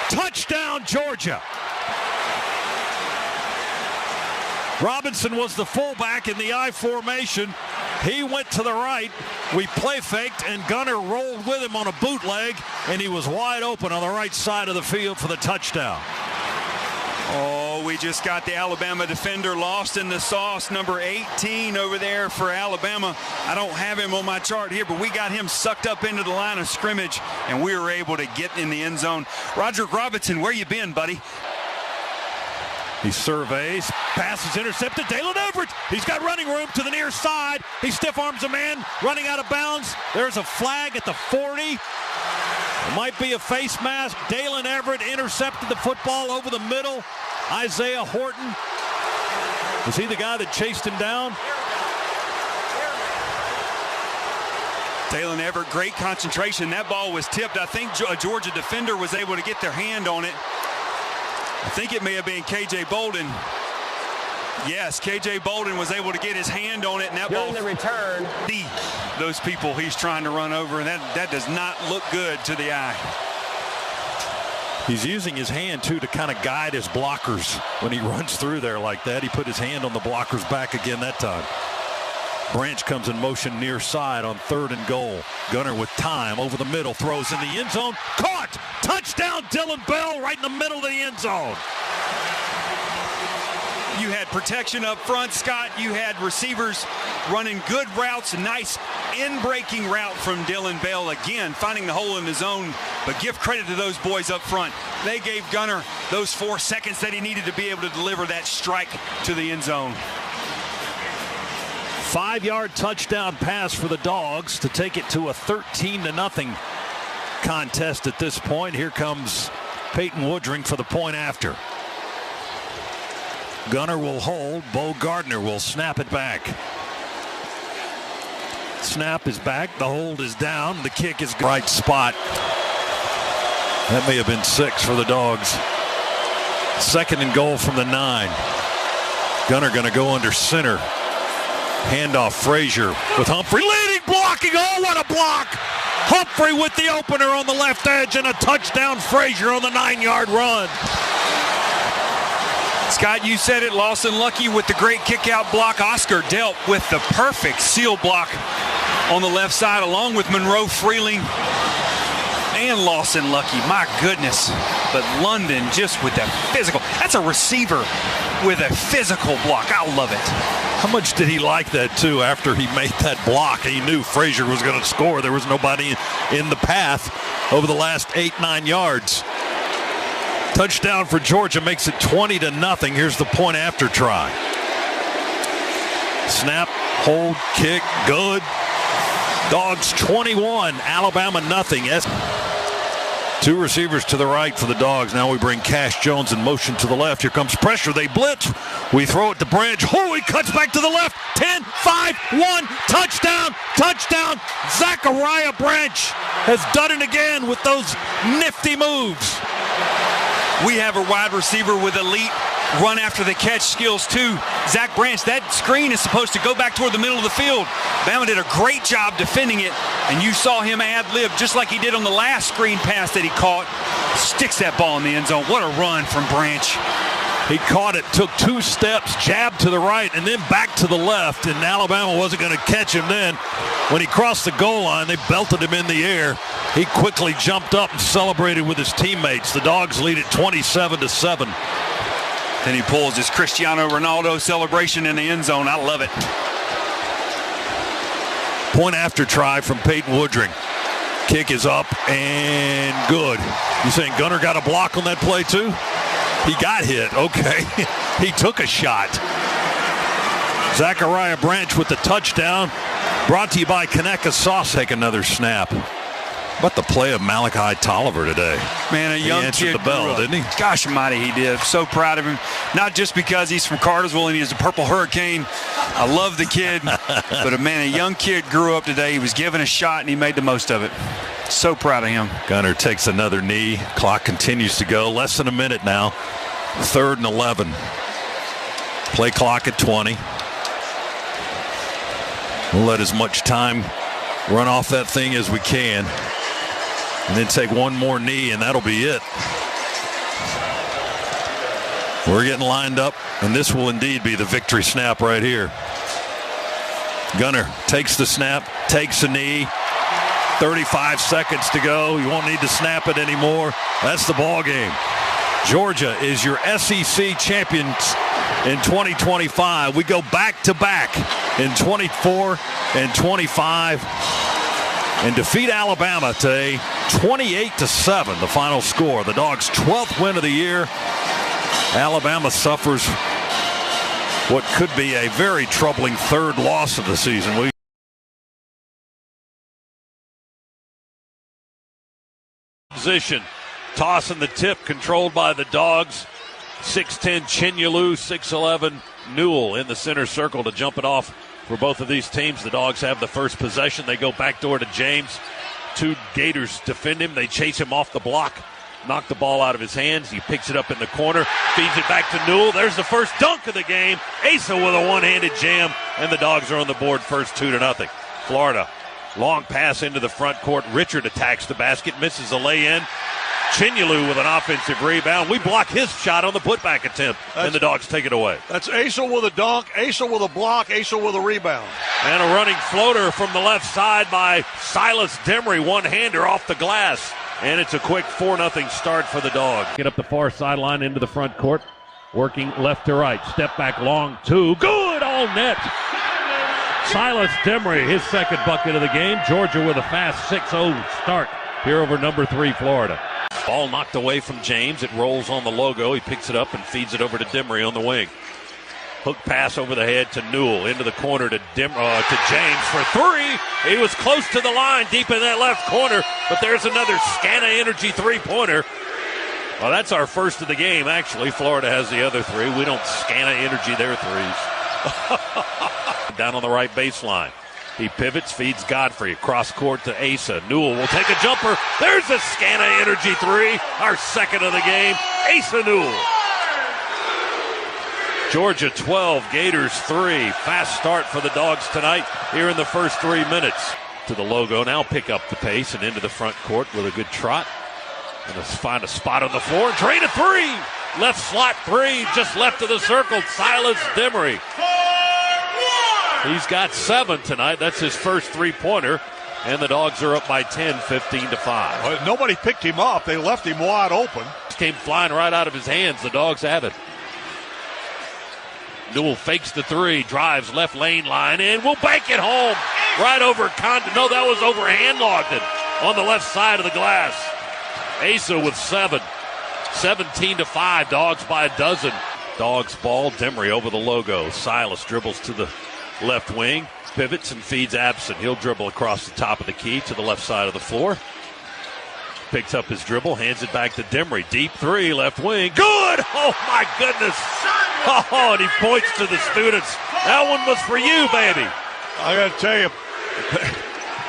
Touchdown, Georgia. Robinson was the fullback in the I formation. He went to the right. We play faked, and Gunner rolled with him on a bootleg, and he was wide open on the right side of the field for the touchdown. Oh, we just got the Alabama defender lost in the sauce. Number 18 over there for Alabama. I don't have him on my chart here, but we got him sucked up into the line of scrimmage, and we were able to get in the end zone. Roderick Robinson, where you been, buddy? He surveys, passes intercepted. Dalen Everett, he's got running room to the near side. He stiff arms a man, running out of bounds. There's a flag at the 40. It might be a face mask. Dalen Everett intercepted the football over the middle. Isaiah Horton, was he the guy that chased him down? Dalen Everett, great concentration. That ball was tipped. I think a Georgia defender was able to get their hand on it. I think it may have been K.J. Bolden. Yes, K.J. Bolden was able to get his hand on it, and that ball. The return. Those people he's trying to run over, and that does not look good to the eye. He's using his hand, too, to kind of guide his blockers when he runs through there like that. He put his hand on the blocker's back again that time. Branch comes in motion near side on 3rd and goal. Gunner with time over the middle, throws in the end zone. Caught! Touchdown, Dylan Bell, right in the middle of the end zone. You had protection up front, Scott. You had receivers running good routes. A nice in-breaking route from Dylan Bell. Again, finding the hole in the zone. But give credit to those boys up front. They gave Gunner those 4 seconds that he needed to be able to deliver that strike to the end zone. 5-yard touchdown pass for the Dogs to take it to a 13-0 contest at this point. Here comes Peyton Woodring for the point after. Gunner will hold. Bo Gardner will snap it back. Snap is back. The hold is down. The kick is right spot. That may have been 6 for the Dogs. 2nd and goal from the 9. Gunner going to go under center. Handoff, Frazier with Humphrey leading, blocking. Oh, what a block! Humphrey with the opener on the left edge and a touchdown. Frazier on the 9-yard run. Scott, you said it. Lawson Lucky with the great kick-out block. Oscar dealt with the perfect seal block on the left side, along with Monroe Freeling and Lawson Lucky. My goodness. But London just with that physical. That's a receiver with a physical block. I love it. How much did he like that, too, after he made that block? He knew Frazier was going to score. There was nobody in the path over the last 8-9 yards. Touchdown for Georgia makes it 20-0. Here's the point after try. Snap, hold, kick, good. Dogs 21, Alabama nothing. 2 receivers to the right for the Dogs. Now we bring Cash Jones in motion to the left. Here comes pressure. They blitz. We throw it to Branch. Oh, he cuts back to the left. 10, 5, 1. Touchdown. Touchdown. Zachariah Branch has done it again with those nifty moves. We have a wide receiver with elite run after the catch skills too. Zach Branch, that screen is supposed to go back toward the middle of the field. Bama did a great job defending it, and you saw him ad-lib just like he did on the last screen pass that he caught. Sticks that ball in the end zone. What a run from Branch. He caught it, took 2 steps, jabbed to the right, and then back to the left, and Alabama wasn't going to catch him then. When he crossed the goal line, they belted him in the air. He quickly jumped up and celebrated with his teammates. The Dogs lead it 27-7. And he pulls his Cristiano Ronaldo celebration in the end zone. I love it. Point after try from Peyton Woodring. Kick is up and good. You saying Gunner got a block on that play too? He got hit. Okay. He took a shot. Zachariah Branch with the touchdown. Brought to you by Kaneka Sauce. Take another snap. What the play of Malachi Tolliver today? Man, a young answered kid the bell, didn't he? Gosh almighty, he did. So proud of him. Not just because he's from Cartersville and he's a Purple Hurricane. I love the kid. But, a young kid grew up today. He was given a shot, and he made the most of it. So proud of him. Gunner takes another knee. Clock continues to go. Less than a minute now. 3rd and 11. Play clock at 20. We'll let as much time run off that thing as we can. And then take one more knee, and that'll be it. We're getting lined up, and this will indeed be the victory snap right here. Gunner takes the snap, takes a knee. 35 seconds to go. You won't need to snap it anymore. That's the ball game. Georgia is your SEC champions in 2025. We go back-to-back in 24 and 25 and defeat Alabama today 28-7, the final score. The Dogs' 12th win of the year. Alabama suffers what could be a very troubling 3rd loss of the season. Position. Toss in the tip, controlled by the Dogs. 6'10" Chinyelu, 6'11" Newell in the center circle to jump it off for both of these teams. The Dogs have the first possession. They go backdoor to James. 2 Gators defend him. They chase him off the block, knock the ball out of his hands. He picks it up in the corner, feeds it back to Newell. There's the first dunk of the game. Asa with a one-handed jam, and the Dogs are on the board first 2-0. Florida, long pass into the front court. Richard attacks the basket, misses a lay-in. Chinyelu with an offensive rebound. We block his shot on the putback attempt, and the Dogs take it away. That's Asa with a dunk, Asa with a block, Asa with a rebound. And a running floater from the left side by Silas Demery, one-hander off the glass. And it's a quick 4-0 start for the Dogs. Get up the far sideline into the front court, working left to right. Step back long 2. Good, all net. Silas Demery, his second bucket of the game. Georgia with a fast 6-0 start here over number 3 Florida. Ball knocked away from James. It rolls on the logo. He picks it up and feeds it over to Demery on the wing. Hook pass over the head to Newell. Into the corner to James for 3. He was close to the line, deep in that left corner. But there's another Scana Energy 3-pointer. Well, that's our first of the game, actually. Florida has the other 3. We don't Scana Energy their 3s. Down on the right baseline. He pivots, feeds Godfrey across court to Asa. Newell will take a jumper. There's a Scana Energy 3, our second of the game. Asa Newell. Georgia 12, Gators 3. Fast start for the Dogs tonight here in the first 3 minutes. To the logo, now pick up the pace and into the front court with a good trot. And let's find a spot on the floor. Drain a 3. Left slot 3, just left of the circle. Silas Demery. He's got 7 tonight. That's his first 3-pointer. And the Dogs are up by 10, 15-5. Well, nobody picked him up. They left him wide open. Came flying right out of his hands. The Dogs have it. Newell fakes the 3, drives left lane line, and will bank it home. Right over Condon. No, that was over Handlockton on the left side of the glass. Asa with 7. 17-5. Dogs by a dozen. Dogs ball. Demery over the logo. Silas dribbles to the left wing, pivots and feeds Absent. He'll dribble across the top of the key to the left side of the floor. Picks up his dribble, hands it back to Demery. Deep 3, left wing. Good! Oh, my goodness. Oh, and he points to the students. That one was for you, baby. I got to tell you,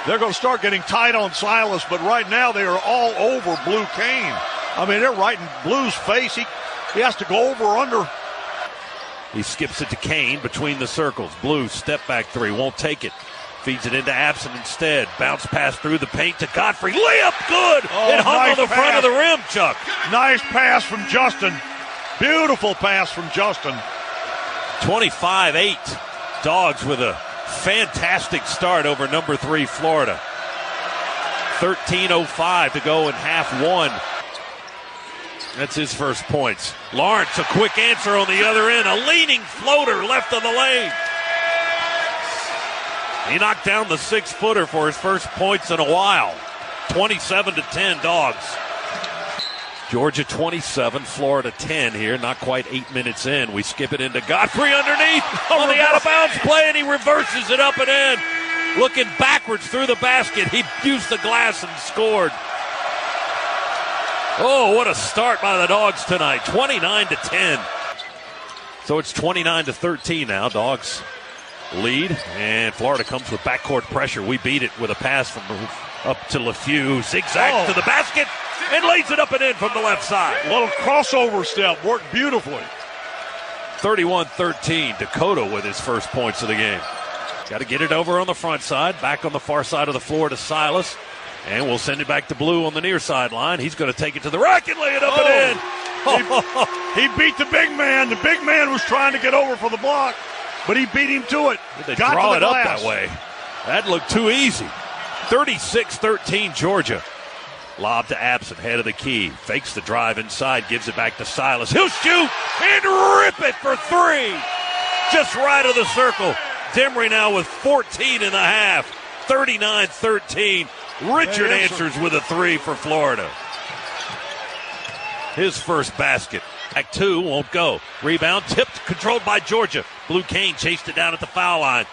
they're going to start getting tight on Silas, but right now they are all over Blue Kane. I mean, they're right in Blue's face. He has to go over under. He skips it to Kane between the circles. Blue, step back 3, won't take it. Feeds it into Absent instead. Bounce pass through the paint to Godfrey. Layup good! Oh, it hung nice on the front pass. of the rim, Chuck. Nice pass from Justin. Beautiful pass from Justin. 25-8. Dogs with a fantastic start over number 3 Florida. 13:05 to go in half one. That's his first points. Lawrence, a quick answer on the other end. A leaning floater left of the lane. He knocked down the 6-footer for his first points in a while. 27-10 Dogs. Georgia 27, Florida 10 here. Not quite 8 minutes in. We skip it into Godfrey underneath on the out-of-bounds play, and he reverses it up and in. Looking backwards through the basket. He used the glass and scored. Oh, what a start by the Dogs tonight. 29-10. So it's 29-13 now. Dogs lead, and Florida comes with backcourt pressure. We beat it with a pass from up to LeFew. Zigzags to the basket and lays it up and in from the left side. A little crossover step. Worked beautifully. 31-13. Dakota with his first points of the game. Got to get it over on the front side. Back on the far side of the floor to Silas. And we'll send it back to Blue on the near sideline. He's going to take it to the rack and lay it up and in. He beat the big man. The big man was trying to get over for the block, but he beat him to it. They draw it up that way. That looked too easy. 36-13 Georgia. Lob to Absent, head of the key. Fakes the drive inside, gives it back to Silas. He'll shoot and rip it for three. Just right of the circle. Demery now with 14 and a half. 39-13. Richard answers with a three for Florida. His first basket. Back two, won't go. Rebound, tipped, controlled by Georgia. Blue Kane chased it down at the foul line.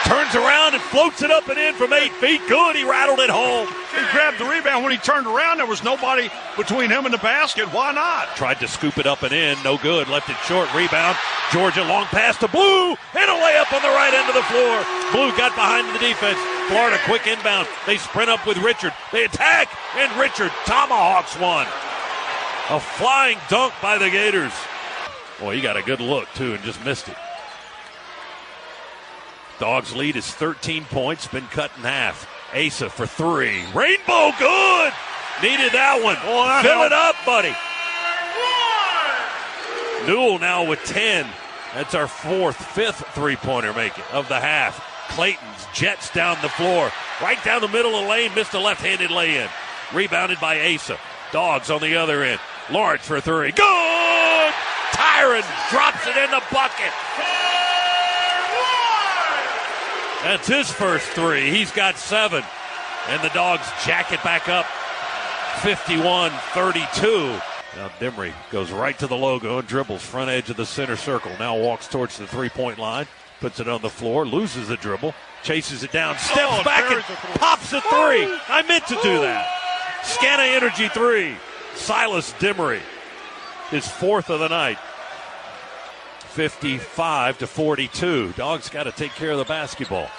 Turns around and floats it up and in from 8 feet. Good, he rattled it home. He grabbed the rebound. When he turned around, there was nobody between him and the basket. Why not? Tried to scoop it up and in, no good. Left it short, rebound. Georgia, long pass to Blue, and a layup on the right end of the floor. Blue got behind the defense. Florida, quick inbound. They sprint up with Richard. They attack, and Richard tomahawks one. A flying dunk by the Gators. Boy, he got a good look, too, and just missed it. Dogs lead is 13 points, been cut in half. Asa for three. Rainbow, good! Needed that one. Fill it up, buddy. Newell now with 10. That's our fifth three-pointer make it of the half. Clayton's jets down the floor. Right down the middle of the lane, missed a left-handed lay-in. Rebounded by Asa. Dogs on the other end. Lawrence for three. Good! Tyron drops it in the bucket. That's his first three. He's got 7. And the Dogs jack it back up. 51-32. Now Demery goes right to the logo and dribbles front edge of the center circle. Now walks towards the three-point line. Puts it on the floor. Loses the dribble. Chases it down. Steps back and pops a three. I meant to do that. Scana Energy three. Silas Demery. His fourth of the night. 55-42. Dogs got to take care of the basketball.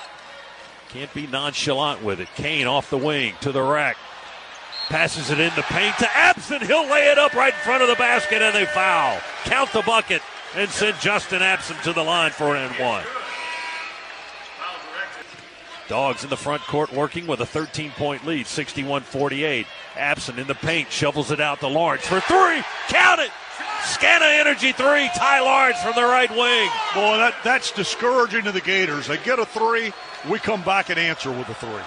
Can't be nonchalant with it. Kane off the wing to the rack. Passes it in the paint to Absent. He'll lay it up right in front of the basket, and they foul. Count the bucket and send Justin Absent to the line for an and one. Dogs in the front court working with a 13-point lead, 61-48. Absent in the paint, shovels it out to Lawrence for three. Count it! Scana Energy three. Ty Lawrence from the right wing. Boy, that's discouraging to the Gators. They get a three, we come back and answer with a three.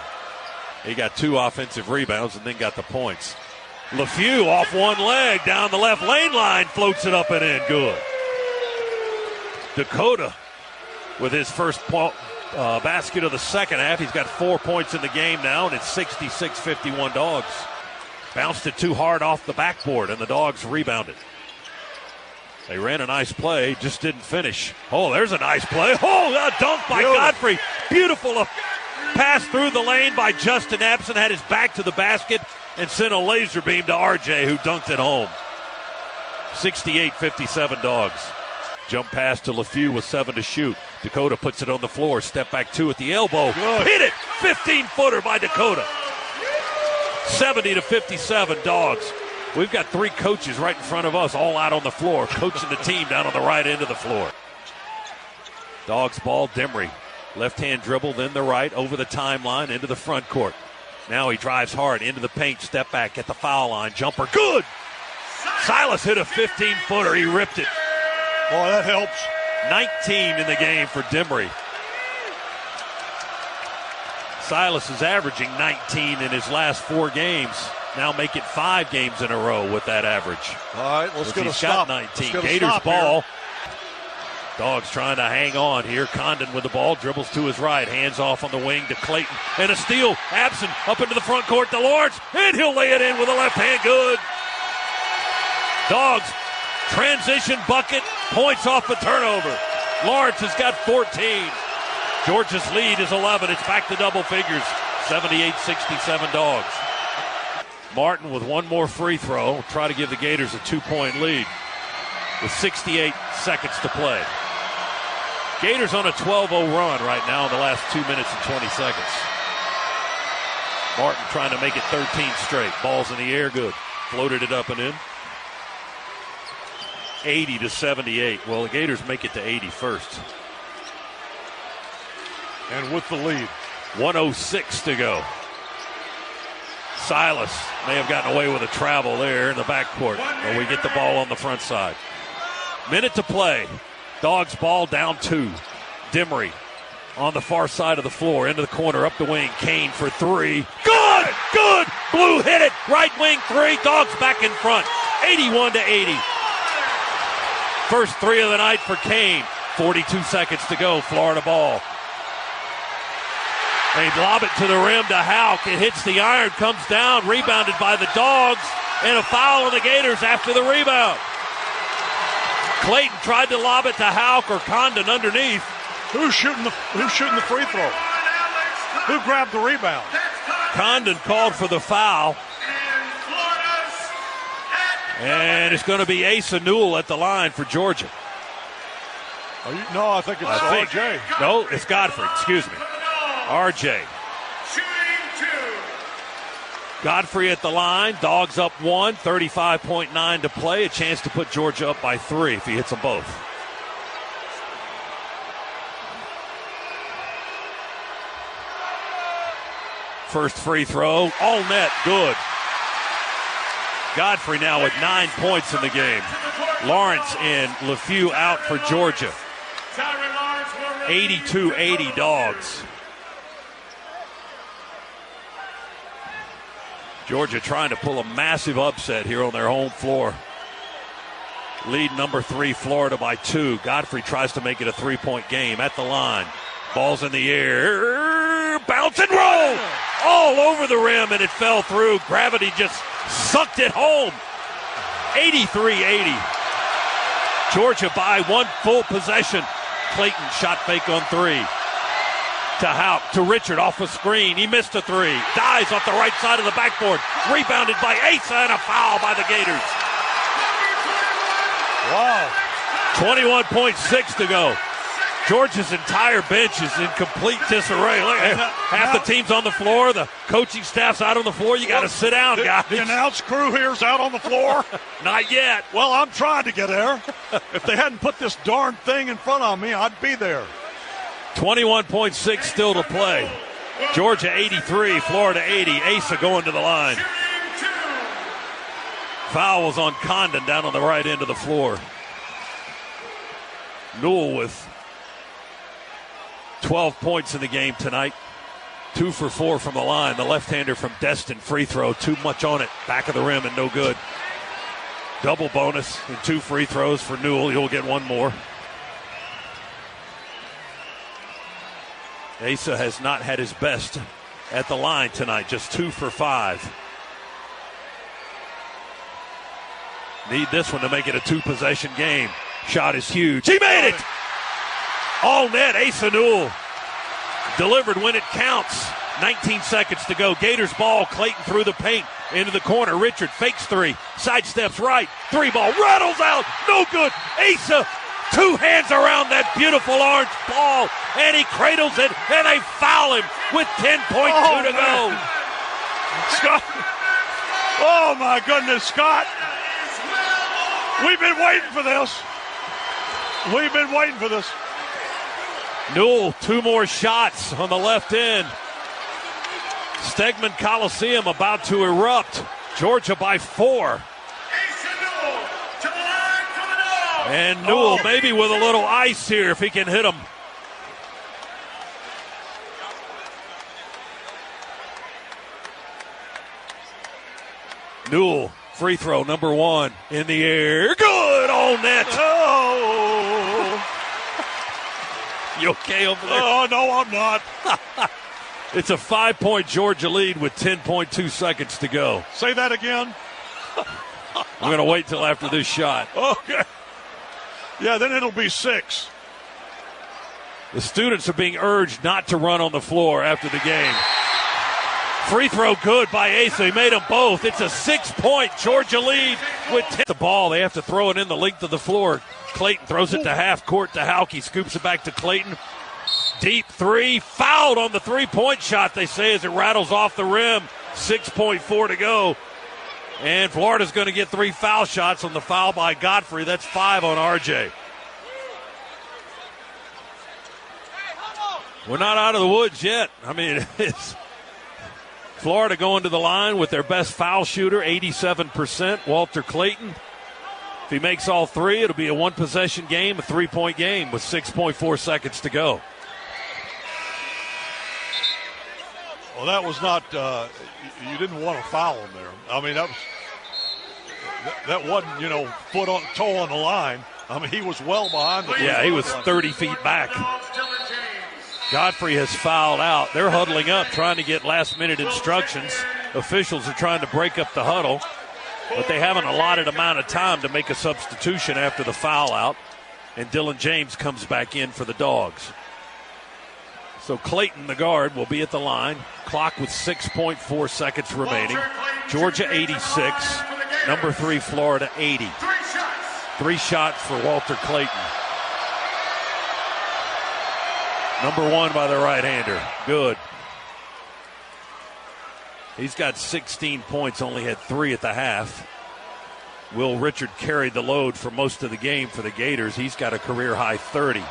He got 2 offensive rebounds and then got the points. LeFew off one leg down the left lane line, floats it up and in. Good. Dakota with his first basket of the second half. He's got 4 points in the game now, and it's 66-51 Dogs. Bounced it too hard off the backboard, and the Dogs rebounded. They ran a nice play, just didn't finish. Oh, there's a nice play. Oh, a dunk by Godfrey. Beautiful pass through the lane by Justin Absent. Had his back to the basket and sent a laser beam to RJ, who dunked it home. 68-57 Dogs. Jump pass to LeFew with 7 to shoot. Dakota puts it on the floor. Step back 2 at the elbow. Good. Hit it. 15-footer by Dakota. 70-57 Dogs. We've got 3 coaches right in front of us, all out on the floor, coaching the team down on the right end of the floor. Dogs ball, Demery. Left-hand dribble, then the right, over the timeline, into the front court. Now he drives hard into the paint, step back at the foul line. Jumper, good! Silas hit a 15-footer. He ripped it. Boy, that helps. 19 in the game for Demery. Silas is averaging 19 in his last 4 games. Now make it 5 games in a row with that average. All right, let's get a He's stop. got 19. Gators ball. Dogs trying to hang on here. Condon with the ball, dribbles to his right, hands off on the wing to Clayton. And a steal, Absent up into the front court to Lawrence, and he'll lay it in with a left hand, good. Dogs, transition bucket, points off a turnover. Lawrence has got 14. Georgia's lead is 11. It's back to double figures, 78-67 Dogs. Martin with one more free throw, try to give the Gators a 2-point lead with 68 seconds to play. Gators on a 12-0 run right now in the last 2 minutes and 20 seconds. Martin trying to make it 13 straight. Ball's in the air, good. Floated it up and in. 80-78. Well, the Gators make it to 80 first. And with the lead. 1:06 to go. Silas may have gotten away with a travel there in the backcourt, but we get the ball on the front side. Minute to play. Dogs ball down 2. Demery on the far side of the floor, into the corner, up the wing. Kane for 3. Good! Good! Blue hit it. Right wing 3. Dogs back in front. 81-80. First 3 of the night for Kane. 42 seconds to go. Florida ball. They lob it to the rim to Houck. It hits the iron, comes down, rebounded by the Dogs, and a foul on the Gators after the rebound. Clayton tried to lob it to Houck or Condon underneath. Who's shooting the free throw? Who grabbed the rebound? Condon called for the foul. And it's going to be Asa Newell at the line for Georgia. No, I think it's RJ. No, it's Godfrey. Excuse me. RJ. Godfrey at the line. Dogs up 1. 35.9 to play. A chance to put Georgia up by 3 if he hits them both. First free throw. All net. Good. Godfrey now with 9 points in the game. Lawrence in. LeFew out for Georgia. 82-80 Dogs. Georgia trying to pull a massive upset here on their home floor. Lead number 3, Florida by 2. Godfrey tries to make it a 3-point game at the line. Ball's in the air. Bounce and roll! All over the rim, and it fell through. Gravity just sucked it home. 83-80. Georgia by 1 full possession. Clayton shot fake on 3. To Houck, to Richard off a screen. He missed a 3. Dives off the right side of the backboard. Rebounded by Asa, and a foul by the Gators. Wow. 21.6 to go. Georgia's entire bench is in complete disarray. Look, half the team's on the floor. The coaching staff's out on the floor. You got to sit down, guys. The announce crew here's out on the floor. Not yet. Well, I'm trying to get there. If they hadn't put this darn thing in front of me, I'd be there. 21.6 still to play. Georgia 83, Florida 80. Asa going to the line. Foul was on Condon down on the right end of the floor. Newell with 12 points in the game tonight. 2 for 4 from the line. The left-hander from Destin, free throw. Too much on it. Back of the rim and no good. Double bonus and 2 free throws for Newell. He'll get 1 more. Asa has not had his best at the line tonight. Just 2 for 5. Need this one to make it a 2-possession game. Shot is huge. He made it! All net, Asa Newell. Delivered when it counts. 19 seconds to go. Gators ball. Clayton through the paint. Into the corner. Richard fakes 3. Sidesteps right. 3 ball. Rattles out. No good. Asa, 2 hands around that beautiful orange ball. And he cradles it. And they foul him with 10.2 to go. Scott. Oh, my goodness, Scott. We've been waiting for this. We've been waiting for this. Newell, 2 more shots on the left end. Stegman Coliseum about to erupt. Georgia by 4. And Newell maybe with a little ice here if he can hit him. Newell, free throw number 1 in the air. Good on net. Oh. You okay over there? Oh, no, I'm not. It's a 5-point Georgia lead with 10.2 seconds to go. Say that again. I'm going to wait till after this shot. Okay. Yeah, then it'll be 6. The students are being urged not to run on the floor after the game. Free throw good by Asa. He made them both. It's a 6-point Georgia lead with 10. The ball, they have to throw it in the length of the floor. Clayton throws it to half court to Houck. He scoops it back to Clayton. Deep three. Fouled on the three-point shot, they say, as it rattles off the rim. 6.4 to go. And Florida's going to get 3 foul shots on the foul by Godfrey. That's 5 on RJ. We're not out of the woods yet. I mean, it's Florida going to the line with their best foul shooter, 87%, Walter Clayton. If he makes all 3, it'll be a one-possession game, a 3-point game with 6.4 seconds to go. Well, that was not, you didn't want to foul him there. I mean, that wasn't, foot on, toe on the line. I mean, he was well behind the line. Yeah, he was 30 feet back. Godfrey has fouled out. They're huddling up, trying to get last-minute instructions. Officials are trying to break up the huddle, but they have an allotted amount of time to make a substitution after the foul out, and Dylan James comes back in for the Dogs. So Clayton, the guard, will be at the line. Clock with 6.4 seconds remaining. Georgia 86, number 3 Florida 80. 3 shots for Walter Clayton. Number 1 by the right-hander. Good. He's got 16 points, only had 3 at the half. Will Richard carried the load for most of the game for the Gators. He's got a career-high 30.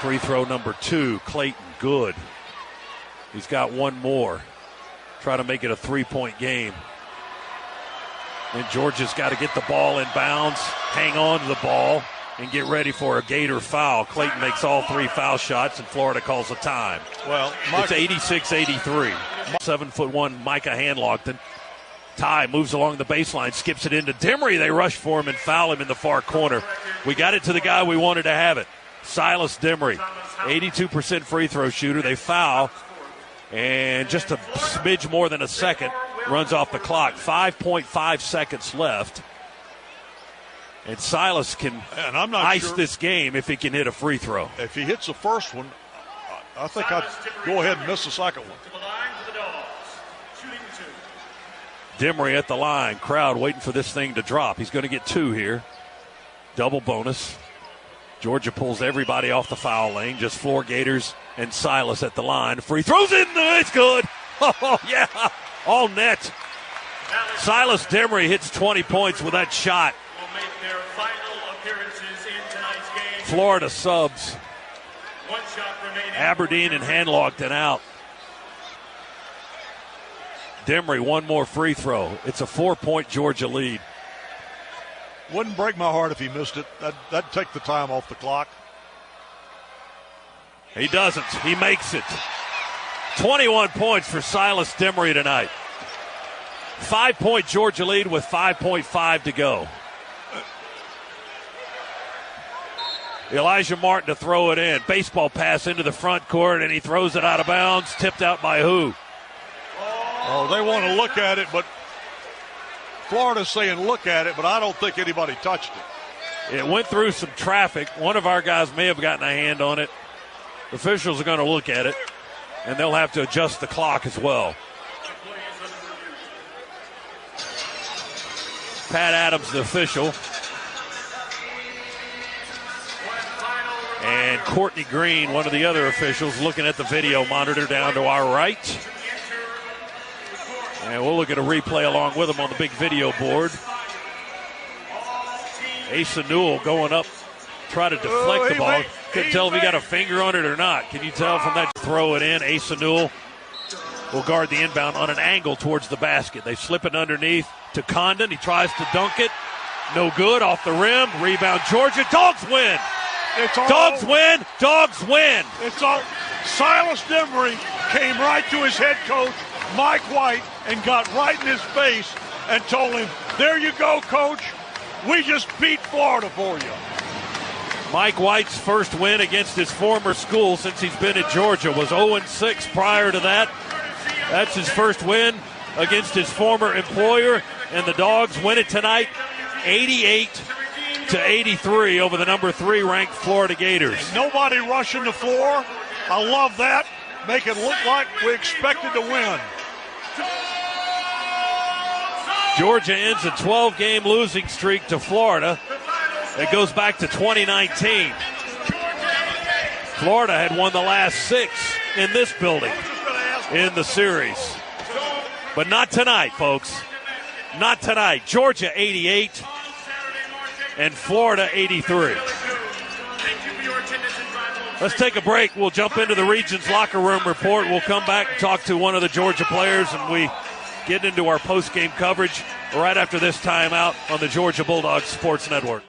Free throw number 2, Clayton, good. He's got 1 more. Try to make it a 3-point game. And Georgia's got to get the ball in bounds, hang on to the ball, and get ready for a Gator foul. Clayton makes all 3 foul shots, and Florida calls a time. Well, it's 86-83. 7'1" Micah Hanlogton. Ty moves along the baseline, skips it into Demery. They rush for him and foul him in the far corner. We got it to the guy we wanted to have it. Silas Demery, 82% free throw shooter. They foul, and just a smidge more than a second runs off the clock. 5.5 seconds left. And Silas can ice this game if he can hit a free throw. If he hits the first one, I think I'd go ahead and miss the second one. Demery at the line. Crowd waiting for this thing to drop. He's going to get 2 here. Double bonus. Georgia pulls everybody off the foul lane. Just Floor Gators and Silas at the line. Free throws in there. It's good. Oh, yeah. All net. Silas Demery hits 20 points with that shot. Florida subs. Aberdeen and Hanlogton out. Demery, 1 more free throw. It's a 4-point Georgia lead. Wouldn't break my heart if he missed it. That'd take the time off the clock. He doesn't. He makes it. 21 points for Silas Demery tonight. 5-point Georgia lead with 5.5 to go. Elijah Martin to throw it in. Baseball pass into the front court, and he throws it out of bounds. Tipped out by who? Oh, they want to look at it, but Florida's saying look at it, but I don't think anybody touched it. It went through some traffic. One of our guys may have gotten a hand on it. Officials are going to look at it, and they'll have to adjust the clock as well. Pat Adams, the official. And Courtney Green, one of the other officials, looking at the video monitor down to our right. And we'll look at a replay along with him on the big video board. Asa Newell going up, try to deflect the ball. Couldn't tell if he got a finger on it or not. Can you tell from that? Throw it in. Asa Newell will guard the inbound on an angle towards the basket. They slip it underneath to Condon. He tries to dunk it. No good, off the rim. Rebound, Georgia. Dogs win. Dogs win. Dogs win. It's all. Silas Demery came right to his head coach, Mike White, and got right in his face and told him, there you go, coach. We just beat Florida for you. Mike White's first win against his former school since he's been at Georgia was 0-6 prior to that. That's his first win against his former employer, and the Dogs win it tonight 88-83 over the number 3 ranked Florida Gators. Nobody rushing the floor. I love that. Make it look like we expected to win. Georgia ends a 12-game losing streak to Florida. It goes back to 2019. Florida had won the last 6 in this building in the series. But not tonight, folks. Not tonight. Georgia 88 and Florida 83. Let's take a break. We'll jump into the Regions locker room report. We'll come back and talk to one of the Georgia players, and we get into our post-game coverage right after this timeout on the Georgia Bulldogs Sports Network.